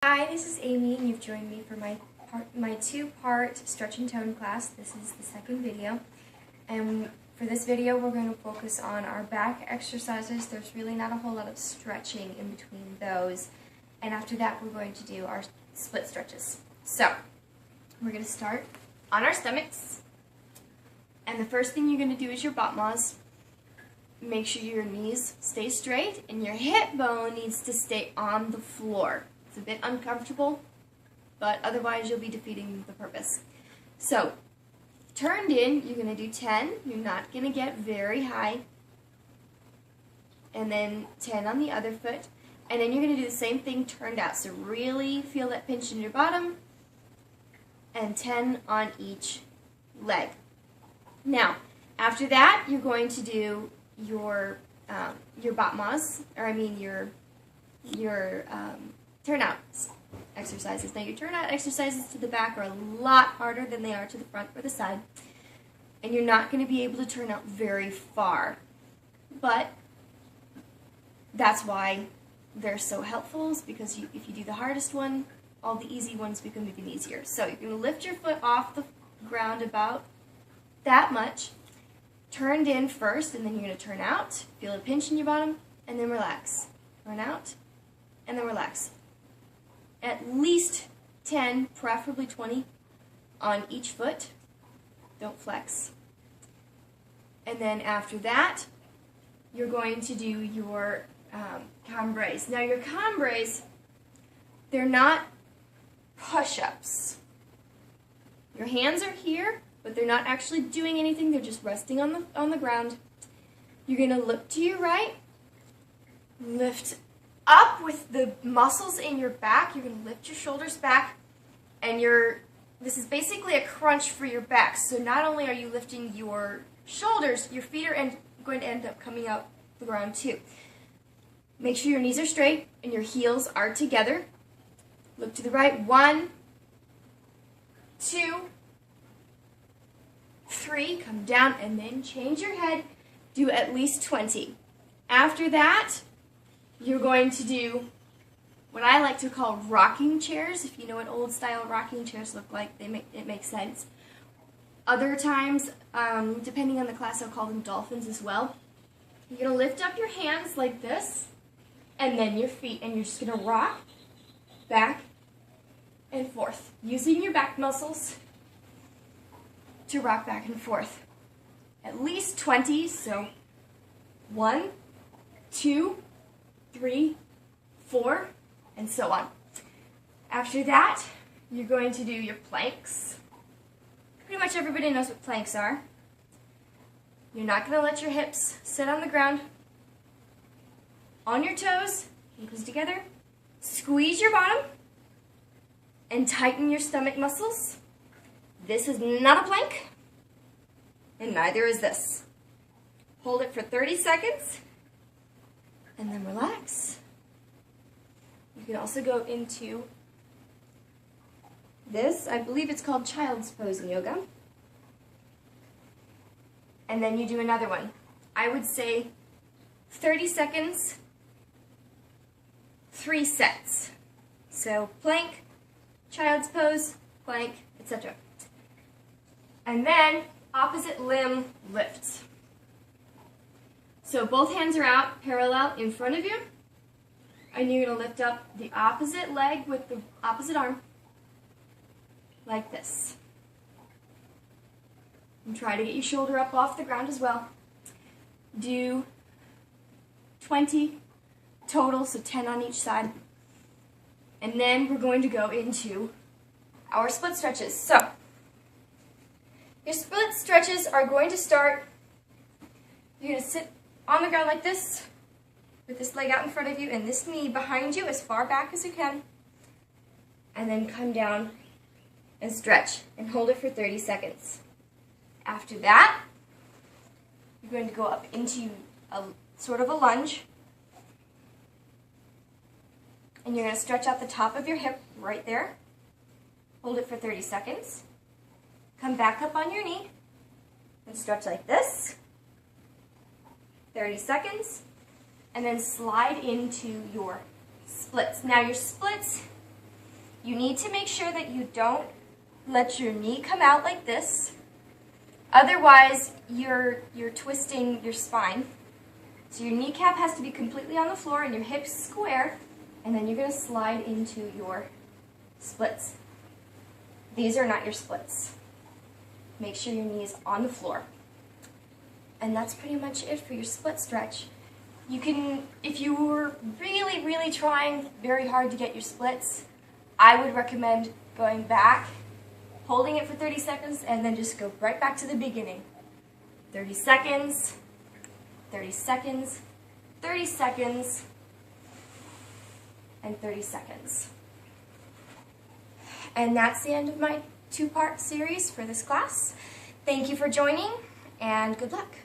Hi, this is Amy, and you've joined me for my two-part stretch and tone class. This is the second video, and for this video we're going to focus on our back exercises. There's really not a whole lot of stretching in between those, and after that we're going to do our split stretches. So, we're going to start on our stomachs, and the first thing you're going to do is your BOTMOS. Make sure your knees stay straight and your hip bone needs to stay on the floor. It's a bit uncomfortable, but otherwise you'll be defeating the purpose. So, turned in, you're going to do 10. You're not going to get very high. And then 10 on the other foot. And then you're going to do the same thing turned out. So really feel that pinch in your bottom. And 10 on each leg. Now, after that, you're going to do your BOTMOS, or I mean your turnout exercises. Now your turnout exercises to the back are a lot harder than they are to the front or the side, and you're not going to be able to turn out very far, but that's why they're so helpful, is because if you do the hardest one, all the easy ones become even easier. So you're going to lift your foot off the ground about that much, turned in first, and then you're going to turn out, feel a pinch in your bottom, and then relax. Turn out, and then relax. At least 10, preferably 20, on each foot. Don't flex. And then after that, you're going to do your cambres. Now your cambres, they're not push-ups. Your hands are here, but they're not actually doing anything. They're just resting on the ground. You're going to look to your right, lift up with the muscles in your back. You're going to lift your shoulders back, and this is basically a crunch for your back. So not only are you lifting your shoulders, your feet are going to end up coming out the ground too. Make sure your knees are straight and your heels are together. Look to the right. 1, 2, 3, come down, and then change your head. Do at least 20. After that, you're going to do what I like to call rocking chairs. If you know what old style rocking chairs look like, it makes sense. Other times, depending on the class, I'll call them dolphins as well. You're going to lift up your hands like this, and then your feet, and you're just going to rock back and forth, using your back muscles to rock back and forth. At least 20, so 1, 2, 3, 4, and so on. After that, you're going to do your planks. Pretty much everybody knows what planks are. You're not going to let your hips sit on the ground. On your toes, ankles together. Squeeze your bottom and tighten your stomach muscles. This is not a plank, and neither is this. Hold it for 30 seconds, and then relax. You can also go into this, I believe it's called child's pose in yoga. And then you do another one. I would say 30 seconds, 3 sets. So plank, child's pose, plank, etc. And then opposite limb lifts. So both hands are out, parallel in front of you. And you're going to lift up the opposite leg with the opposite arm, like this. And try to get your shoulder up off the ground as well. Do 20 total, so 10 on each side. And then we're going to go into our split stretches. So, your split stretches are going to start, you're going to sit on the ground like this, with this leg out in front of you and this knee behind you as far back as you can. And then come down and stretch and hold it for 30 seconds. After that, you're going to go up into a sort of a lunge. And you're going to stretch out the top of your hip right there. Hold it for 30 seconds. Come back up on your knee and stretch like this. 30 seconds. And then slide into your splits. Now your splits, You need to make sure that you don't let your knee come out like this. Otherwise, you're twisting your spine. So your kneecap has to be completely on the floor and your hips square, and then you're going to slide into your splits. These are not your splits. Make sure your knee is on the floor. And that's pretty much it for your split stretch. You can, if you were really, really trying very hard to get your splits, I would recommend going back, holding it for 30 seconds, and then just go right back to the beginning. 30 seconds, 30 seconds, 30 seconds, and 30 seconds. And that's the end of my two-part series for this class. Thank you for joining, and good luck.